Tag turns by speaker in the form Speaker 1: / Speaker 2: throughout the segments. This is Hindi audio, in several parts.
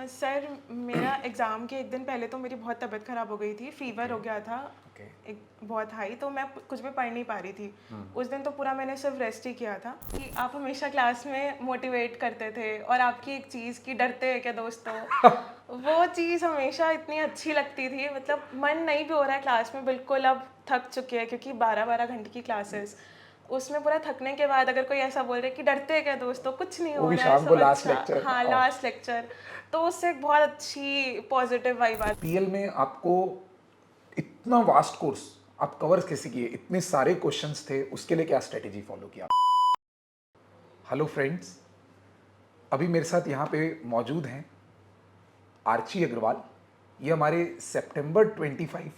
Speaker 1: सर मेरा एग्ज़ाम के एक दिन पहले तो मेरी बहुत तबीयत ख़राब हो गई थी, फ़ीवर हो गया था
Speaker 2: ओके।
Speaker 1: एक बहुत हाई, तो मैं कुछ भी पढ़ नहीं पा रही थी। उस दिन तो पूरा मैंने सिर्फ रेस्ट ही किया था कि आप हमेशा क्लास में मोटिवेट करते थे और आपकी एक चीज़ कि डरते हैं क्या दोस्तों, वो चीज़ हमेशा इतनी अच्छी लगती थी। मतलब मन नहीं भी हो रहा है क्लास में, बिल्कुल अब थक चुके हैं क्योंकि 12-12 घंटे की क्लासेस, उसमें पूरा थकने के बाद अगर कोई ऐसा बोल रहा है कि डरते हैं क्या दोस्तों, कुछ नहीं
Speaker 2: वो
Speaker 1: हो
Speaker 2: भी
Speaker 1: रहा है,
Speaker 2: शाम को
Speaker 1: सब
Speaker 2: लास्ट
Speaker 1: अच्छा।
Speaker 2: लेक्चर।
Speaker 1: हाँ, लास्ट लेक्चर, तो उससे एक बहुत अच्छी पॉजिटिव वाइब आती।
Speaker 2: पीएल में आपको इतना वास्ट कोर्स आप कवर कैसे किए? इतने सारे क्वेश्चंस थे, उसके लिए क्या स्ट्रेटेजी फॉलो किया? हेलो फ्रेंड्स, अभी मेरे साथ यहाँ पे मौजूद हैं आर्ची अग्रवाल। ये हमारे सितंबर 25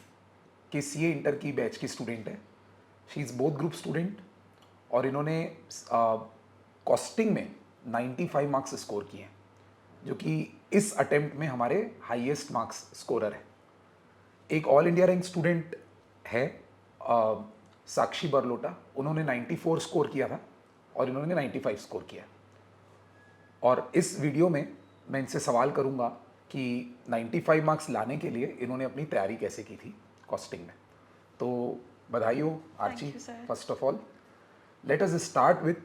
Speaker 2: के सीए इंटर की बैच की स्टूडेंट है। She is both group student और इन्होंने कॉस्टिंग में 95 मार्क्स स्कोर किए हैं, जो कि इस अटेम्प्ट में हमारे हाईएस्ट मार्क्स स्कोरर है। एक ऑल इंडिया रैंक स्टूडेंट है साक्षी बरलोटा, उन्होंने 94 स्कोर किया था और इन्होंने 95 स्कोर किया। और इस वीडियो में मैं इनसे सवाल करूंगा कि 95 मार्क्स लाने के लिए इन्होंने अपनी तैयारी कैसे की थी कॉस्टिंग में। तो बधाई हो Archi.
Speaker 1: Thank you sir.
Speaker 2: First of all let us start with,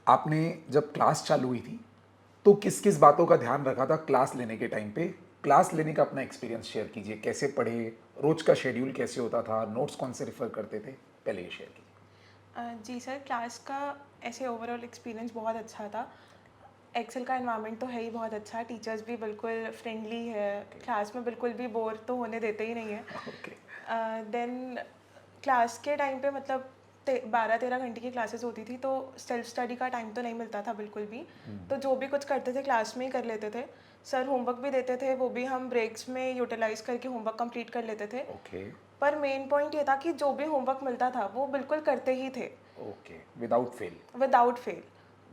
Speaker 2: आपने जब क्लास चालू हुई थी तो किस किस बातों का ध्यान रखा था क्लास लेने के टाइम पे? क्लास लेने का अपना एक्सपीरियंस शेयर कीजिए, कैसे पढ़े, रोज का शेड्यूल कैसे होता था, नोट्स कौन से रेफर करते थे, पहले ये शेयर कीजिए।
Speaker 1: जी सर, क्लास का ऐसे ओवरऑल एक्सपीरियंस बहुत अच्छा था। एक्सेल का एनवायरनमेंट तो है ही बहुत अच्छा, टीचर्स भी बिल्कुल फ्रेंडली है, क्लास में बिल्कुल भी बोर तो होने देते ही नहीं है।
Speaker 2: ओके।
Speaker 1: देन क्लास के टाइम पे मतलब 12-13 घंटे की क्लासेस होती थी, तो सेल्फ स्टडी का टाइम तो नहीं मिलता था बिल्कुल भी। तो जो भी कुछ करते थे क्लास में ही कर लेते थे। सर होमवर्क भी देते थे, वो भी हम ब्रेक्स में यूटिलाइज करके होमवर्क कंप्लीट कर लेते थे।
Speaker 2: ओके।
Speaker 1: पर मेन पॉइंट ये था कि जो भी होमवर्क मिलता था वो बिल्कुल करते ही थे,
Speaker 2: okay, without fail.
Speaker 1: Without fail.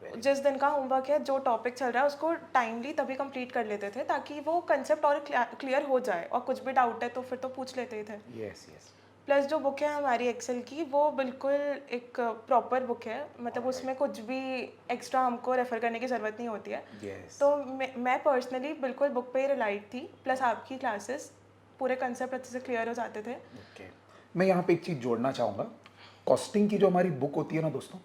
Speaker 2: Very
Speaker 1: जिस दिन का होमवर्क है, जो टॉपिक चल रहा है उसको टाइमली तभी कंप्लीट कर लेते थे, ताकि वो कंसेप्ट और क्लियर हो जाए, और कुछ भी डाउट है तो फिर तो पूछ लेते ही थे।
Speaker 2: गुड। Yes yes.
Speaker 1: प्लस जो बुक है हमारी एक्सेल की, वो बिल्कुल एक प्रॉपर बुक है, मतलब
Speaker 2: ऑलराइट।
Speaker 1: उसमें कुछ भी एक्स्ट्रा हमको रेफ़र करने की ज़रूरत नहीं होती है।
Speaker 2: यस।
Speaker 1: तो मैं पर्सनली बिल्कुल बुक पे ही रिलाइड थी, प्लस आपकी क्लासेस पूरे कंसेप्ट अच्छे से क्लियर हो जाते थे।
Speaker 2: ओके, मैं यहाँ पे एक चीज़ जोड़ना चाहूँगा। कॉस्टिंग की जो हमारी बुक होती है ना दोस्तों,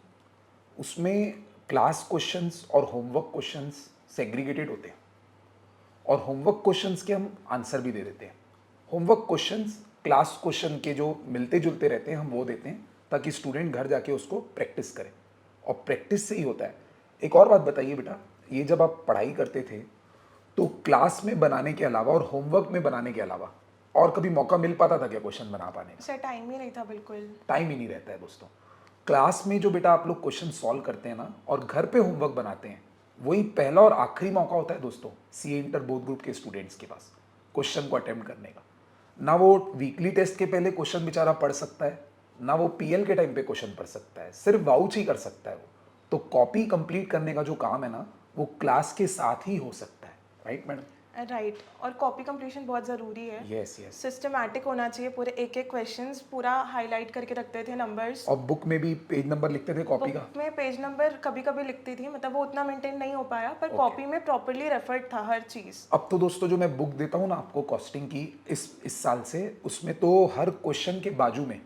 Speaker 2: उसमें क्लास क्वेश्चंस और होमवर्क क्वेश्चंस सेग्रीगेटेड होते हैं और होमवर्क क्वेश्चंस के हम आंसर भी दे देते हैं। होमवर्क क्वेश्चंस क्लास क्वेश्चन के जो मिलते जुलते रहते हैं हम वो देते हैं, ताकि स्टूडेंट घर जाके उसको प्रैक्टिस करें, और प्रैक्टिस से ही होता है। एक और बात बताइए बेटा, ये जब आप पढ़ाई करते थे तो क्लास में बनाने के अलावा और होमवर्क में बनाने के अलावा और कभी मौका मिल पाता था क्या क्वेश्चन बना पाने का?
Speaker 1: सर टाइम ही नहीं था बिल्कुल।
Speaker 2: टाइम ही नहीं रहता है दोस्तों। क्लास में जो बेटा आप लोग क्वेश्चन सॉल्व करते हैं ना और घर पे होमवर्क बनाते हैं, वही पहला और आखिरी मौका होता है दोस्तों सीए इंटर बोथ ग्रुप के स्टूडेंट्स के पास क्वेश्चन को अटेम्प्ट करने का। ना वो वीकली टेस्ट के पहले क्वेश्चन बेचारा पढ़ सकता है, ना वो पीएल के टाइम पे क्वेश्चन पढ़ सकता है, सिर्फ वाउच ही कर सकता है वो। तो कॉपी कंप्लीट करने का जो काम है ना, वो क्लास के साथ ही हो सकता है। Right madam?
Speaker 1: राइट, और कॉपी कंप्लीशन बहुत ज़रूरी है।
Speaker 2: Yes yes.
Speaker 1: सिस्टमैटिक होना चाहिए, पूरे एक एक क्वेश्चंस पूरा हाईलाइट करके रखते थे, नंबर्स।
Speaker 2: और बुक में भी पेज नंबर लिखते थे कॉपी का?
Speaker 1: बुक में पेज नंबर कभी कभी लिखती थी, मतलब वो उतना मेंटेन नहीं हो पाया, पर
Speaker 2: Okay.
Speaker 1: कॉपी में प्रॉपरली रेफर्ड था हर चीज़।
Speaker 2: अब तो दोस्तों जो मैं बुक देता हूँ ना आपको कॉस्टिंग की इस साल से, उसमें तो हर क्वेश्चन के बाजू में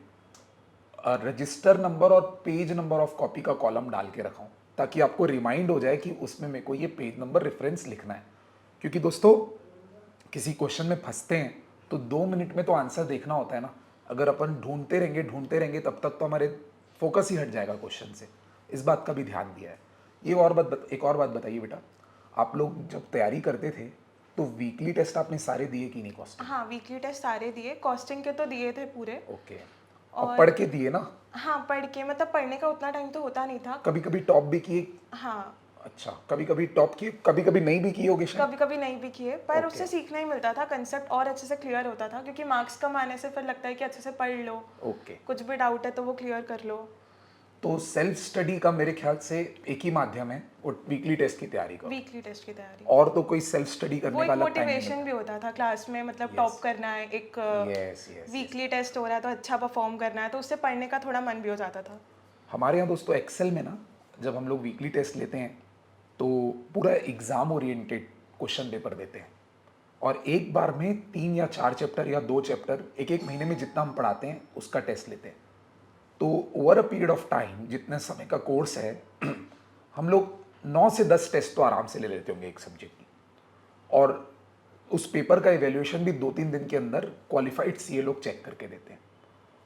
Speaker 2: रजिस्टर नंबर और पेज नंबर ऑफ कॉपी का कॉलम डाल के रखा हूँ, ताकि आपको रिमाइंड हो जाए कि उसमें मेरे को ये पेज नंबर रेफरेंस लिखना है। क्योंकि दोस्तों किसी क्वेश्चन में फंसते हैं तो 2 मिनट में तो आंसर देखना होता है ना। अगर अपन ढूंढते रहेंगे तब तक तो हमारे फोकस ही हट जाएगा क्वेश्चन से। इस बात का भी ध्यान दिया है। एक और बात बताइए बेटा, आप लोग जब तैयारी करते थे तो वीकली टेस्ट आपने सारे दिए कि नहीं कॉस्टिंग?
Speaker 1: हाँ, वीकली टेस्ट सारे दिए, कॉस्टिंग के तो दिए थे पूरे।
Speaker 2: ओके। और पढ़
Speaker 1: और
Speaker 2: के दिए ना?
Speaker 1: हाँ, पढ़ के, मतलब पढ़ने का उतना टाइम तो होता नहीं था।
Speaker 2: कभी कभी टॉप भी किए?
Speaker 1: हाँ,
Speaker 2: अच्छा, कभी कभी टॉप किए, कभी कभी नहीं भी किए होगे शायद।
Speaker 1: कभी कभी नहीं भी किए, पर
Speaker 2: ओके।
Speaker 1: उससे सीखना ही मिलता था, कंसेप्ट और अच्छे से क्लियर होता था, क्योंकि मार्क्स कम आने से फिर लगता है कि अच्छे से पढ़ लो,
Speaker 2: ओके।
Speaker 1: कुछ भी डाउट है तो वो क्लियर कर लो।
Speaker 2: तो सेल्फ स्टडी का मेरे ख्याल से एक ही माध्यम है, वो वीकली टेस्ट की तैयारी का।
Speaker 1: वीकली टेस्ट की तैयारी,
Speaker 2: और तो कोई सेल्फ स्टडी
Speaker 1: वो
Speaker 2: करने
Speaker 1: एक
Speaker 2: का अलग टाइम नहीं
Speaker 1: मोटिवेशन भी होता था क्लास में, मतलब
Speaker 2: Yes.
Speaker 1: टॉप करना है, एक
Speaker 2: यस यस।
Speaker 1: वीकली टेस्ट हो रहा है तो अच्छा परफॉर्म करना है, तो उससे पढ़ने का थोड़ा मन भी हो जाता था।
Speaker 2: हमारे यहाँ दोस्तों एक्सेल में ना, जब हम लोग वीकली टेस्ट लेते हैं तो पूरा एग्ज़ाम ओरिएंटेड क्वेश्चन पेपर देते हैं और एक बार में 3 या 4 चैप्टर या 2 चैप्टर एक एक महीने में जितना हम पढ़ाते हैं उसका टेस्ट लेते हैं। तो over a period of time जितने समय का कोर्स है हम लोग 9 से 10 टेस्ट तो आराम से ले लेते होंगे एक सब्जेक्ट की, और उस पेपर का इवेल्यूएशन भी 2-3 दिन के अंदर क्वालिफाइड सीए लोग चेक करके देते हैं,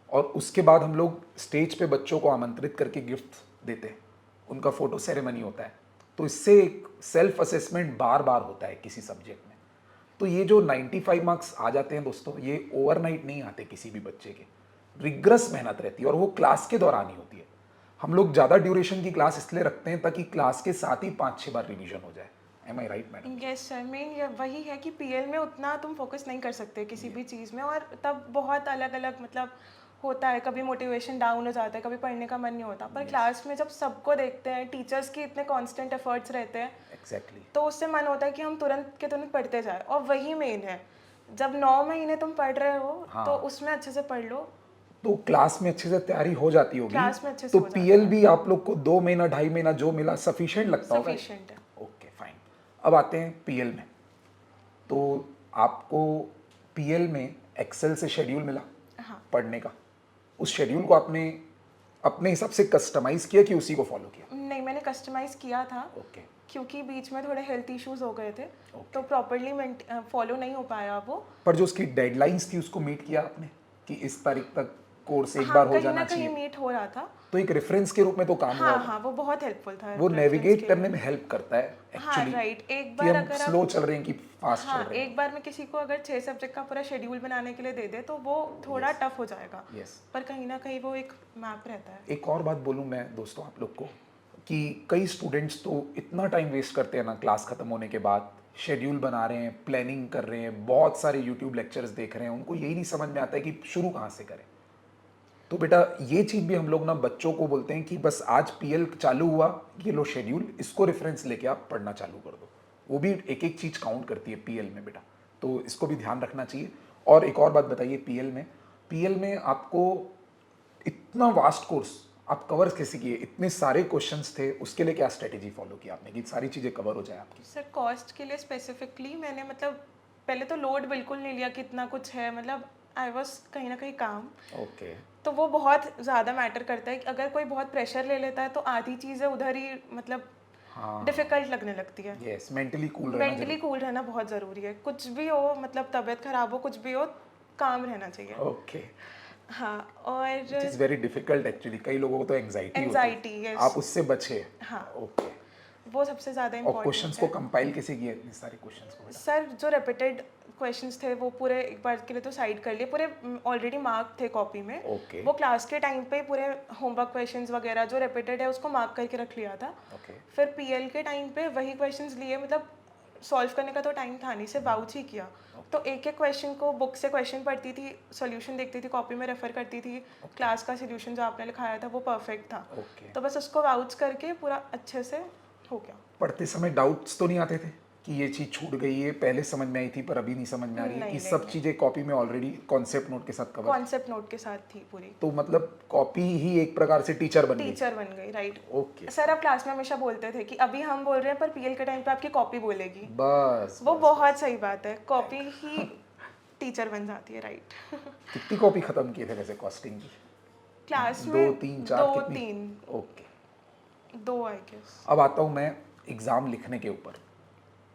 Speaker 2: और उसके बाद हम लोग स्टेज पे बच्चों को आमंत्रित करके गिफ्ट देते हैं, उनका फोटो सेरेमनी होता है। तो इससे एक सेल्फ असेसमेंट बार बार होता है किसी सब्जेक्ट में। तो ये जो 95 मार्क्स आ जाते हैं दोस्तों, ये ओवरनाइट नहीं आते किसी भी बच्चे के, रिग्रस मेहनत रहती है और वो क्लास के दौरान ही होती है। हम लोग ज़्यादा ड्यूरेशन की क्लास इसलिए रखते हैं ताकि क्लास के साथ ही 5-6 बार रिवीजन हो जाए। Am I right madam?
Speaker 1: Yes sir, main ये वही है कि पीएल में उतना तुम फोकस नहीं कर सकते किसी भी चीज़ में, और तब बहुत अलग अलग मतलब होता है, कभी मोटिवेशन डाउन हो जाता है, कभी पढ़ने का मन नहीं होता। पर क्लास में जब सबको देखते हैं, टीचर्स की इतने कांस्टेंट एफर्ट्स रहते हैं,
Speaker 2: एग्जैक्टली।
Speaker 1: तो उससे मन होता है कि हम तुरंत के तुरंत पढ़ते जाए। और वही मेन है, जब 9 महीने तुम पढ़ रहे हो तो उसमें अच्छे से पढ़ लो,
Speaker 2: तो क्लास में अच्छे से तैयारी हो जाती होगी।
Speaker 1: क्लास में अच्छे से
Speaker 2: तो
Speaker 1: हो जाता
Speaker 2: पीएल भी आप लोग को 2 महीना 2.5 महीना जो मिला सफिशिएंट लगता होगा?
Speaker 1: सफिशिएंट है।
Speaker 2: Okay fine. अब आते हैं पीएल में। तो आपको पीएल में एक्सेल से शेड्यूल मिला
Speaker 1: हाँ
Speaker 2: पढ़ने का, उस शेड्यूल को आपने अपने हिसाब से कस्टमाइज किया कि उसी को फॉलो किया?
Speaker 1: नहीं, मैंने कस्टमाइज किया था
Speaker 2: ओके।
Speaker 1: क्योंकि बीच में थोड़े हेल्थ इश्यूज हो गए थे, तो प्रॉपरली फॉलो नहीं हो पाया वो।
Speaker 2: पर जो उसकी डेडलाइंस थी उसको मीट किया आपने कि इस तारीख तक कोर्स एक
Speaker 1: हाँ,
Speaker 2: बार हो
Speaker 1: कहीं
Speaker 2: जाना
Speaker 1: ना कहीं
Speaker 2: चाहिए?
Speaker 1: मीट हो रहा था।
Speaker 2: तो एक रेफरेंस के रूप में तो काम हुआ
Speaker 1: हाँ
Speaker 2: होगा।
Speaker 1: हाँ, वो बहुत हेल्पफुल था
Speaker 2: वो
Speaker 1: reference
Speaker 2: नेविगेट
Speaker 1: के
Speaker 2: करने
Speaker 1: लिए।
Speaker 2: में हेल्प करता है
Speaker 1: हाँ
Speaker 2: एक्चुअली
Speaker 1: राइट, एक
Speaker 2: कि
Speaker 1: बार
Speaker 2: हम
Speaker 1: अगर
Speaker 2: स्लो
Speaker 1: आप
Speaker 2: चल रहे हैं कि फास्ट
Speaker 1: हाँ
Speaker 2: चल रहे हैं।
Speaker 1: एक बार में किसी को अगर 6 सब्जेक्ट का पूरा शेड्यूल बनाने के लिए दे दे तो वो थोड़ा टफ हो जाएगा,
Speaker 2: यस।
Speaker 1: पर कहीं ना कहीं वो एक मैप रहता है।
Speaker 2: एक और बात बोलूँ मैं दोस्तों आप लोग को कि कई स्टूडेंट्स तो इतना टाइम वेस्ट करते हैं ना क्लास खत्म होने के बाद, शेड्यूल बना रहे हैं, प्लानिंग कर रहे हैं, बहुत सारे यूट्यूब लेक्चर्स देख रहे हैं, उनको यही नहीं समझ में आता है कि शुरू कहाँ से करें। तो बेटा ये चीज़ भी हम लोग ना बच्चों को बोलते हैं कि बस आज पीएल चालू हुआ, ये लो शेड्यूल, इसको रेफरेंस लेके आप पढ़ना चालू कर दो। वो भी एक एक चीज़ काउंट करती है पीएल में बेटा, तो इसको भी ध्यान रखना चाहिए। और एक और बात बताइए, पीएल में आपको इतना वास्ट कोर्स आप कवर कैसे किए? इतने सारे क्वेश्चंस थे, उसके लिए क्या स्ट्रेटेजी फॉलो की आपने कि सारी चीज़ें कवर हो जाए आपकी?
Speaker 1: सर कॉस्ट के लिए स्पेसिफिकली मैंने मतलब पहले तो लोड बिल्कुल नहीं लिया कि इतना कुछ है, मतलब आई वॉज कहीं ना कहीं काम।
Speaker 2: ओके।
Speaker 1: तो वो बहुत ज़्यादा मैटर करता है कि अगर कोई बहुत प्रेशर ले लेता है तो आधी चीज़ें उधर ही मतलब
Speaker 2: हाँ
Speaker 1: डिफिकल्ट लगने लगती है।
Speaker 2: यस, मेंटली कूल रहना
Speaker 1: मेंटली कूल रहना बहुत ज़रूरी है, कुछ भी हो, मतलब तबीयत खराब हो, कुछ भी हो, काम रहना चाहिए।
Speaker 2: ओके।
Speaker 1: हाँ, और
Speaker 2: it is very difficult actually, कई लोगों को तो एंजाइटी
Speaker 1: एंजाइटी,
Speaker 2: होती है,
Speaker 1: यस।
Speaker 2: आप उससे बचे।
Speaker 1: हाँ,
Speaker 2: ओके।
Speaker 1: वो सबसे ज़्यादा
Speaker 2: और
Speaker 1: इम्पोर्टेंट
Speaker 2: क्वेश्चंस को कंपाइल कैसे किया इतने सारे क्वेश्चंस को बेटा?
Speaker 1: सर जो रिपीटेड क्वेश्चंस थे वो पूरे एक बार के लिए तो साइड कर लिए, पूरे ऑलरेडी मार्क थे कॉपी में।
Speaker 2: ओके।
Speaker 1: वो क्लास के टाइम पे पूरे होमवर्क क्वेश्चंस वगैरह जो रिपीटेड है उसको मार्क करके रख लिया था।
Speaker 2: ओके।
Speaker 1: फिर पीएल के टाइम पे वही क्वेश्चंस लिए, मतलब सॉल्व करने का तो टाइम था नहीं, सिर्फ बाउच ही किया। तो एक एक क्वेश्चन को बुक से क्वेश्चन पढ़ती थी, सॉल्यूशन देखती थी, कॉपी में रेफर करती थी, क्लास का सॉल्यूशन जो आपने लिखाया था वो परफेक्ट था।
Speaker 2: ओके।
Speaker 1: तो बस उसको बाउच करके पूरा अच्छे से हो गया।
Speaker 2: पढ़ते समय डाउट्स तो नहीं आते थे कि ये चीज़ छूट गई है, पहले समझ में आई थी पर अभी नहीं समझ में आ रही है, कि सब चीज़ें कॉपी में ऑलरेडी कॉन्सेप्ट नोट के साथ कवर?
Speaker 1: कॉन्सेप्ट नोट के साथ थी पूरी।
Speaker 2: तो मतलब कॉपी ही एक प्रकार से टीचर बन गई?
Speaker 1: टीचर बन गई, राइट।
Speaker 2: ओके।
Speaker 1: सर आप क्लास में हमेशा बोलते थे कि अभी हम बोल रहे हैं पर पीएल के टाइम पे आपकी कॉपी बोलेगी।
Speaker 2: बस
Speaker 1: वो बहुत सही बात है, कॉपी ही टीचर बन जाती है, राइट।
Speaker 2: कितनी कॉपी खत्म किए थे वैसे कॉस्टिंग की?
Speaker 1: क्लास
Speaker 2: 2,
Speaker 1: में
Speaker 2: 3, 4
Speaker 1: दो
Speaker 2: कितनी?
Speaker 1: तीन,
Speaker 2: ओके।
Speaker 1: 2 I guess.
Speaker 2: अब आता हूँ मैं एग्ज़ाम लिखने के ऊपर।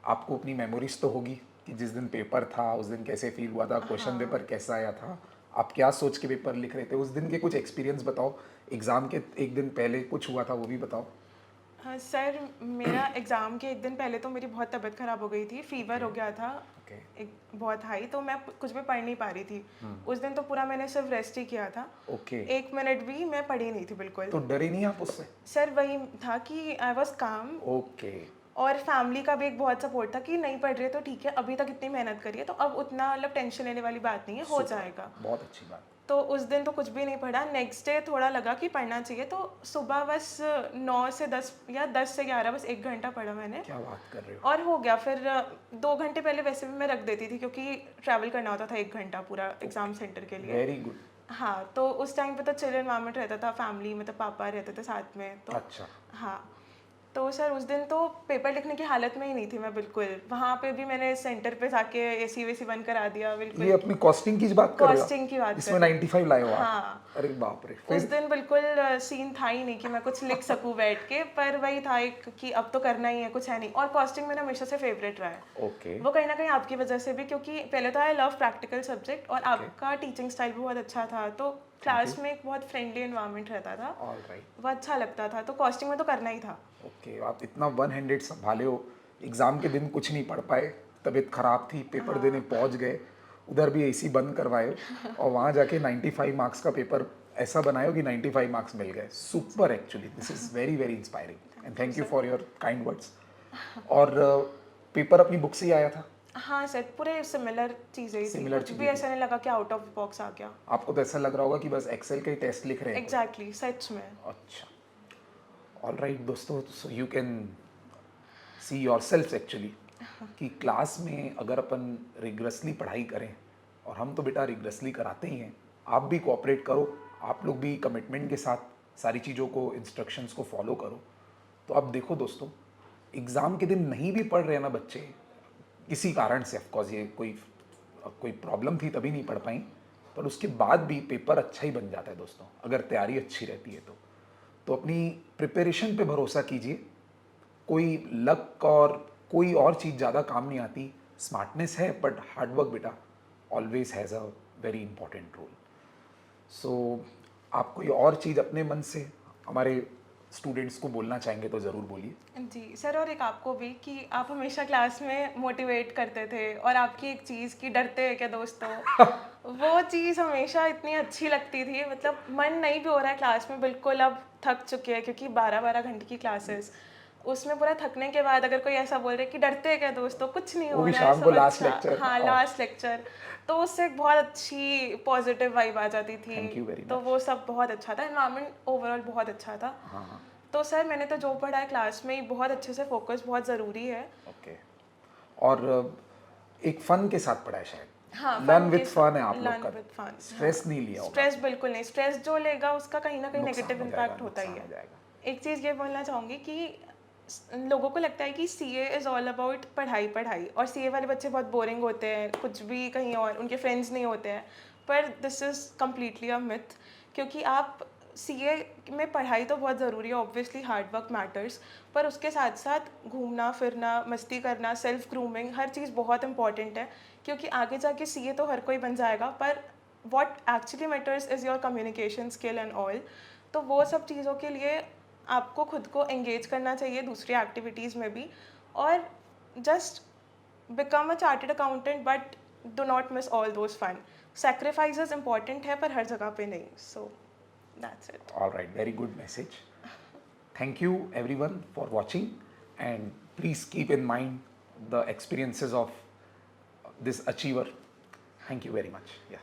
Speaker 2: आपको अपनी मेमोरीज तो होगी कि जिस दिन पेपर था उस दिन कैसे फील हुआ था, क्वेश्चन पेपर कैसा आया था, आप क्या सोच के पेपर लिख रहे थे, उस दिन के कुछ एक्सपीरियंस बताओ। एग्ज़ाम के एक दिन पहले कुछ हुआ था वो भी बताओ।
Speaker 1: हाँ सर, मेरा एग्ज़ाम के एक दिन पहले तो मेरी बहुत तबीयत ख़राब हो गई थी, फीवर हो गया था एक बहुत हाई, तो मैं कुछ भी पढ़ नहीं पा रही थी। उस दिन तो पूरा मैंने सिर्फ रेस्ट ही किया था।
Speaker 2: ओके।
Speaker 1: 1 मिनट भी मैं पढ़ी नहीं थी बिल्कुल।
Speaker 2: तो डरे नहीं आप उससे?
Speaker 1: सर वही था कि आई वॉज काम,
Speaker 2: ओके।
Speaker 1: और फैमिली का भी एक बहुत सपोर्ट था कि नहीं पढ़ रही है तो ठीक है, अभी तक इतनी मेहनत करी है तो अब उतना मतलब टेंशन लेने वाली बात नहीं है, हो जाएगा।
Speaker 2: बहुत अच्छी बात।
Speaker 1: तो उस दिन तो कुछ भी नहीं पढ़ा। नेक्स्ट डे थोड़ा लगा कि पढ़ना चाहिए, तो सुबह बस 9 से 10 या 10 से 11 बस 1 घंटा पढ़ा मैंने,
Speaker 2: क्या बात कर रहे हो?
Speaker 1: और हो गया। फिर 2 घंटे पहले वैसे भी मैं रख देती थी क्योंकि ट्रैवल करना होता था 1 घंटा पूरा एग्जाम सेंटर के लिए।
Speaker 2: Very good.
Speaker 1: हाँ, तो उस टाइम पे तो चिल एनवायरनमेंट रहता था, फैमिली मतलब पापा रहते थे साथ में, तो
Speaker 2: अच्छा।
Speaker 1: हाँ। तो सर उस दिन तो पेपर लिखने की हालत में ही नहीं थी मैं बिल्कुल। वहाँ पे भी मैंने सेंटर पे जाके एसी वेसी बंद करा दिया
Speaker 2: ये
Speaker 1: बिल्कुल।
Speaker 2: अपनी कॉस्टिंग की बात कर रहे हो आप?
Speaker 1: कॉस्टिंग की बात
Speaker 2: इसमें
Speaker 1: कर रही हूँ।
Speaker 2: 95 लाए हो आप?
Speaker 1: हाँ।
Speaker 2: अरे बाप रे,
Speaker 1: उस
Speaker 2: फिर?
Speaker 1: दिन बिल्कुल सीन था ही नहीं कि मैं कुछ लिख सकूं बैठ के, पर वही था एक कि अब तो करना ही है, कुछ है नहीं। और कॉस्टिंग मेरा हमेशा से फेवरेट रहा है।
Speaker 2: ओके।
Speaker 1: वो कहीं ना कहीं आपकी वजह से भी, क्योंकि पहले तो आई लव प्रैक्टिकल सब्जेक्ट और आपका टीचिंग स्टाइल भी बहुत अच्छा था, तो क्लास में एक बहुत फ्रेंडली एनवायरनमेंट रहता था,
Speaker 2: ऑल राइट।
Speaker 1: वो अच्छा लगता था, तो कॉस्टिंग में तो करना ही था।
Speaker 2: ओके, आप इतना वन हैंडेड संभाले हो, एग्ज़ाम के दिन कुछ नहीं पढ़ पाए, तबीयत खराब थी, पेपर देने पहुंच गए, उधर भी एसी बंद करवाए और वहाँ जाके 95 मार्क्स का पेपर ऐसा बनाए कि 95 मार्क्स मिल गए। Super, actually this is very very inspiring and thank you for your kind words. और पेपर अपनी बुक से ही आया था?
Speaker 1: हाँ सर, पूरे सिमिलर चीज़ें ही थी,
Speaker 2: Similar
Speaker 1: कुछ भी
Speaker 2: चीज़ें
Speaker 1: ऐसा नहीं लगा कि आउट ऑफ बॉक्स आ गया।
Speaker 2: आपको तो ऐसा लग रहा होगा कि बस एक्सेल के टेस्ट लिख रहे हैं।
Speaker 1: एग्जैक्टली, सच में।
Speaker 2: अच्छा, ऑल राइट दोस्तों, so you can see your self actually कि क्लास में अगर अपन रिग्रेसली पढ़ाई करें, और हम तो बेटा रिग्रेसली कराते ही हैं, आप भी कोऑपरेट करो, आप लोग भी कमिटमेंट के साथ सारी चीज़ों को, इंस्ट्रक्शंस को फॉलो करो, तो अब देखो दोस्तों, एग्ज़ाम के दिन नहीं भी पढ़ रहे हैं ना बच्चे, किसी कारण से, ऑफकोर्स ये कोई प्रॉब्लम थी तभी नहीं पढ़ पाई, पर उसके बाद भी पेपर अच्छा ही बन जाता है दोस्तों, अगर तैयारी अच्छी रहती है तो अपनी प्रिपरेशन पे भरोसा कीजिए। कोई लक और कोई और चीज़ ज़्यादा काम नहीं आती, स्मार्टनेस है, बट हार्डवर्क बेटा always has a very important role. So आप कोई और चीज़ अपने मन से हमारे स्टूडेंट्स को बोलना चाहेंगे तो ज़रूर बोलिए।
Speaker 1: जी सर, और एक आपको भी कि आप हमेशा क्लास में मोटिवेट करते थे, और आपकी एक चीज़ कि डरते हैं क्या दोस्तों, वो चीज़ हमेशा इतनी अच्छी लगती थी। मतलब मन नहीं भी हो रहा है क्लास में बिल्कुल, अब थक चुके हैं क्योंकि 12-12 घंटे की क्लासेस, उसमें पूरा थकने के बाद अगर कोई ऐसा बोल रहे कि डरते हैं क्या दोस्तों, कुछ नहीं
Speaker 2: वो
Speaker 1: हो
Speaker 2: भी
Speaker 1: रहा है,
Speaker 2: शाम को
Speaker 1: सब
Speaker 2: लास्ट
Speaker 1: अच्छा।
Speaker 2: लेक्चर।
Speaker 1: हाँ, लास्ट लेक्चर, तो उससे एक बहुत अच्छी पॉजिटिव वाइब आ जाती थी।
Speaker 2: थैंक यू वेरी
Speaker 1: तो
Speaker 2: मच।
Speaker 1: वो सब बहुत अच्छा था, एनवायरनमेंट ओवरऑल बहुत अच्छा था।
Speaker 2: हाँ,
Speaker 1: तो सर मैंने तो जो पढ़ा है क्लास में ही, बहुत अच्छे से फोकस बहुत ज़रूरी है।
Speaker 2: ओके। और एक फ़न के साथ पढ़ा है शायद।
Speaker 1: हाँ,
Speaker 2: लर्न विथ फन है आप लोग
Speaker 1: लर्न
Speaker 2: का,
Speaker 1: विद फन।
Speaker 2: स्ट्रेस नहीं लिया होगा।
Speaker 1: स्ट्रेस बिल्कुल नहीं, स्ट्रेस जो लेगा उसका कहीं ना कहीं
Speaker 2: नुकसान
Speaker 1: नेगेटिव
Speaker 2: हो जाएगा,
Speaker 1: इम्पैक्ट होता ही
Speaker 2: नुकसान
Speaker 1: है।
Speaker 2: हो जाएगा।
Speaker 1: एक चीज़ ये बोलना चाहूँगी कि लोगों को लगता है कि सीए इज़ ऑल अबाउट पढ़ाई पढ़ाई, और सीए वाले बच्चे बहुत बोरिंग होते हैं, कुछ भी कहीं और उनके फ्रेंड्स नहीं होते हैं, पर this is completely a myth. क्योंकि आप सीए में पढ़ाई तो बहुत ज़रूरी है, ऑब्वियसली हार्ड वर्क मैटर्स, पर उसके साथ साथ घूमना फिरना, मस्ती करना, सेल्फ ग्रूमिंग, हर चीज़ बहुत इंपॉर्टेंट है। क्योंकि आगे जाके सीए तो हर कोई बन जाएगा, पर what actually matters is your communication skill and all. तो वो सब चीज़ों के लिए आपको खुद को एंगेज करना चाहिए दूसरी एक्टिविटीज़ में भी, और just become a chartered accountant, but do not miss all those fun. Sacrifices important है पर हर जगह पे नहीं। So that's it.
Speaker 2: All right, very good message. Thank you everyone for watching, and please keep in mind the experiences of this achiever. Thank you very much. Yeah.